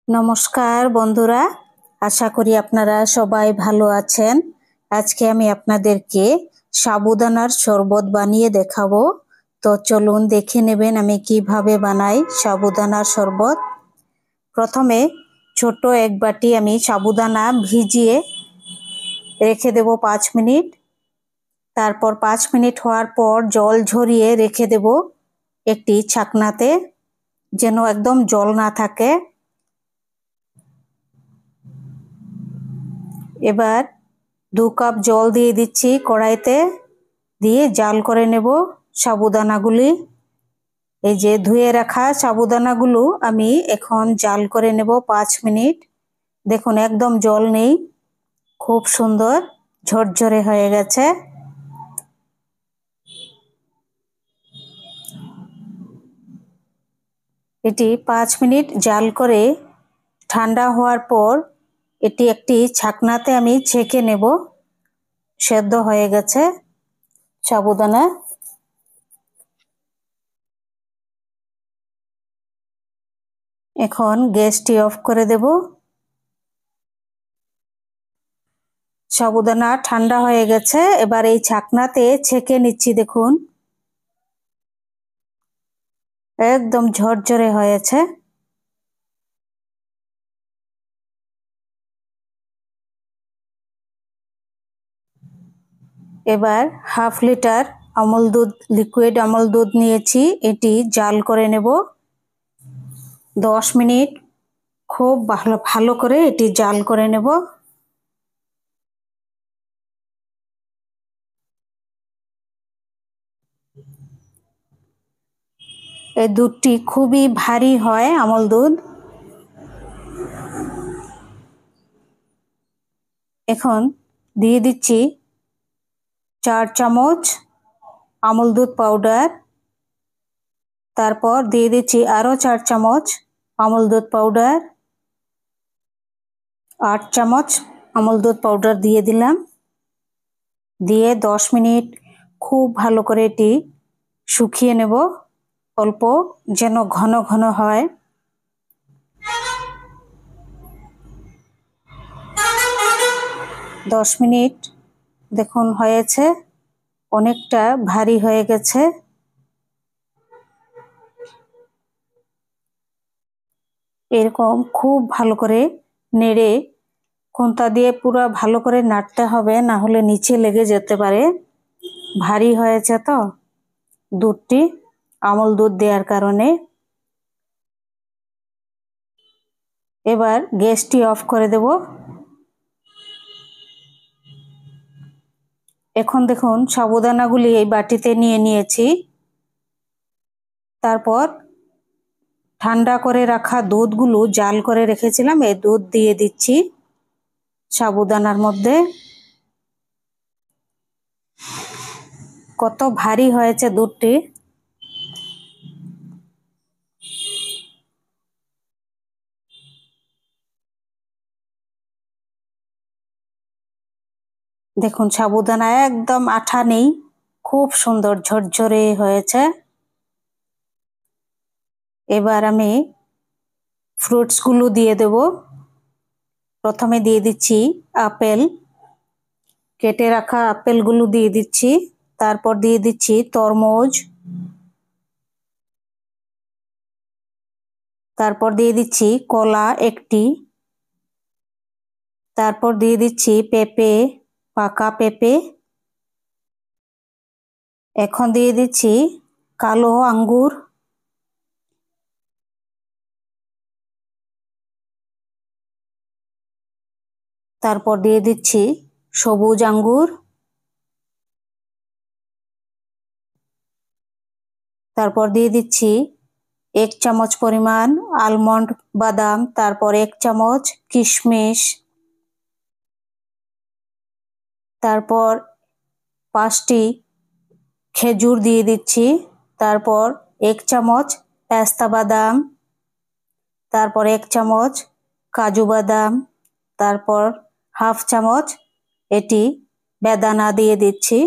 নমস্কার বন্ধুরা, আশা করি আপনারা সবাই ভালো আছেন। আজকে আমি আপনাদেরকে সাবুদানার শরবত বানিয়ে দেখাবো। তো চলুন দেখে নেবেন আমি কিভাবে বানাই সাবুদানার শরবত। প্রথমে ছোট এক বাটি আমি সাবুদানা ভিজিয়ে রেখে দেব 5 মিনিট। তারপর 5 মিনিট হওয়ার পর জল ঝরিয়ে রেখে দেব একটি ছাকনাতে, যেন একদম জল না থাকে। এবার 2 কাপ জল দিয়ে দিচ্ছি কড়াইতে, দিয়ে জাল করে নেব সাবুদানাগুলি। এই যে ধুয়ে রাখা সাবুদানাগুলো আমি এখন জাল করে নেব 5 মিনিট। দেখুন একদম জল নেই, খুব সুন্দর ঝরঝরে হয়ে গেছে। এটি 5 মিনিট জাল করে ঠান্ডা হওয়ার পর এটি একটি ছাকনাতে আমি ছেঁকে নেব। সেদ্ধ হয়ে গেছে সাবুদানা। এখন গ্যাসটি অফ করে দেব। সাবুদানা ঠান্ডা হয়ে গেছে, এবার এই ছাকনাতে ছেঁকে নিচ্ছি। দেখুন একদম ঝরঝরে হয়েছে। এবার হাফ লিটার আমল দুধ, লিকুইড আমল দুধ নিয়েছি, এটি জাল করে নেব 10 মিনিট। খুব ভালো করে এটি জাল করে নেব। এই দুধটি খুবই ভারী হয় আমল দুধ। এখন দিয়ে দিচ্ছি 4 চামচ আমল দুধ পাউডার। তারপর দিয়ে দিচ্ছি আরো 4 চামচ আমল দুধ পাউডার। 8 চামচ আমল দুধ পাউডার দিয়ে দিলাম। দিয়ে 10 মিনিট খুব ভালো করে এটি শুকিয়ে নেব, অল্প যেন ঘন ঘন হয়। দশ মিনিট দেখুন হয়েছে, অনেকটা ভারী হয়ে গেছে। এরকম খুব ভালো করে নেড়ে খুন্তা দিয়ে পুরো ভালো করে নাড়তে হবে, না হলে নিচে লেগে যেতে পারে। ভারী হয়েছে তো দুধটি আমল দুধ দেওয়ার কারণে। এবার গ্যাসটি অফ করে দেব। এখন দেখুন সাবুদানাগুলি এই বাটিতে নিয়ে নিয়েছি। তারপর ঠান্ডা করে রাখা দুধগুলো জাল করে রেখেছিলাম, এই দুধ দিয়ে দিচ্ছি সাবুদানার মধ্যে। কত ভারী হয়েছে দুধটি। দেখুন সাবুদানা একদম আঠা নেই, খুব সুন্দর ঝরঝরে হয়েছে। এবার আমি ফ্রুটসগুলো দিয়ে দেব। প্রথমে দিয়ে দিচ্ছি আপেল, কেটে রাখা আপেলগুলো দিয়ে দিচ্ছি। তারপর দিয়ে দিচ্ছি তরমুজ। তারপর দিয়ে দিচ্ছি কলা একটি। তারপর দিয়ে দিচ্ছি পেঁপে, পাকা পেঁপে। এখন দিয়ে দিচ্ছি কালো আঙ্গুর। তারপর দিয়ে দিচ্ছি সবুজ আঙ্গুর। তারপর দিয়ে দিচ্ছি 1 চামচ পরিমাণ আলমন্ড বাদাম। তারপর 1 চামচ কিশমিশ। তারপর 5টি খেজুর দিয়ে দিচ্ছি। তারপর 1 চামচ পেস্তা বাদাম। তারপর 1 চামচ কাজু বাদাম। তারপর হাফ চামচ এটি বেদানা দিয়ে দিচ্ছি।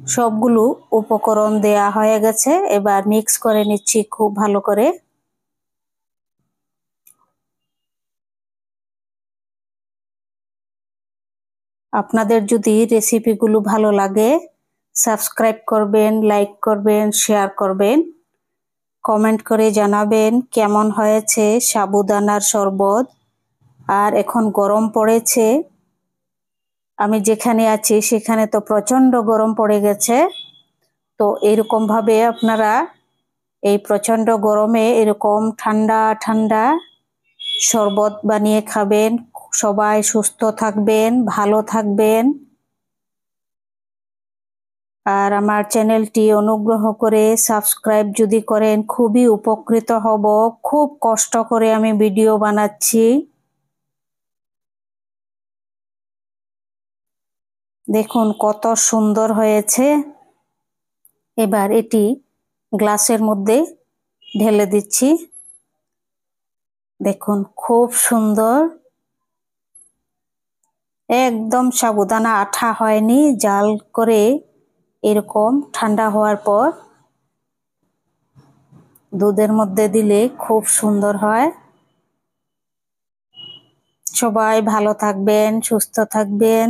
সবগুলো উপকরণ দেয়া হয়ে গেছে, এবার মিক্স করে নিচ্ছি খুব ভালো করে। আপনাদের যদি রেসিপিগুলো ভালো লাগে সাবস্ক্রাইব করবেন, লাইক করবেন, শেয়ার করবেন, কমেন্ট করে জানাবেন কেমন হয়েছে সাবুদানার শরবত। আর এখন গরম পড়েছে, আমি যেখানে আছি সেখানে তো প্রচণ্ড গরম পড়ে গেছে। তো এরকম ভাবে আপনারা এই প্রচণ্ড গরমে এরকম ঠান্ডা ঠান্ডা শরবত বানিয়ে খাবেন। সবাই সুস্থ থাকবেন, ভালো থাকবেন। আর আমার চ্যানেলটি অনুগ্রহ করে সাবস্ক্রাইব যদি করেন খুবই উপকৃত হব। খুব কষ্ট করে আমি ভিডিও বানাচ্ছি। দেখুন কত সুন্দর হয়েছে। এবার এটি গ্লাসের মধ্যে ঢেলে দিচ্ছি। দেখুন খুব সুন্দর, একদম সাবুদানা আঠা হয়নি। জাল করে এরকম ঠান্ডা হওয়ার পর দুধের মধ্যে দিলে খুব সুন্দর হয়। সবাই ভালো থাকবেন, সুস্থ থাকবেন।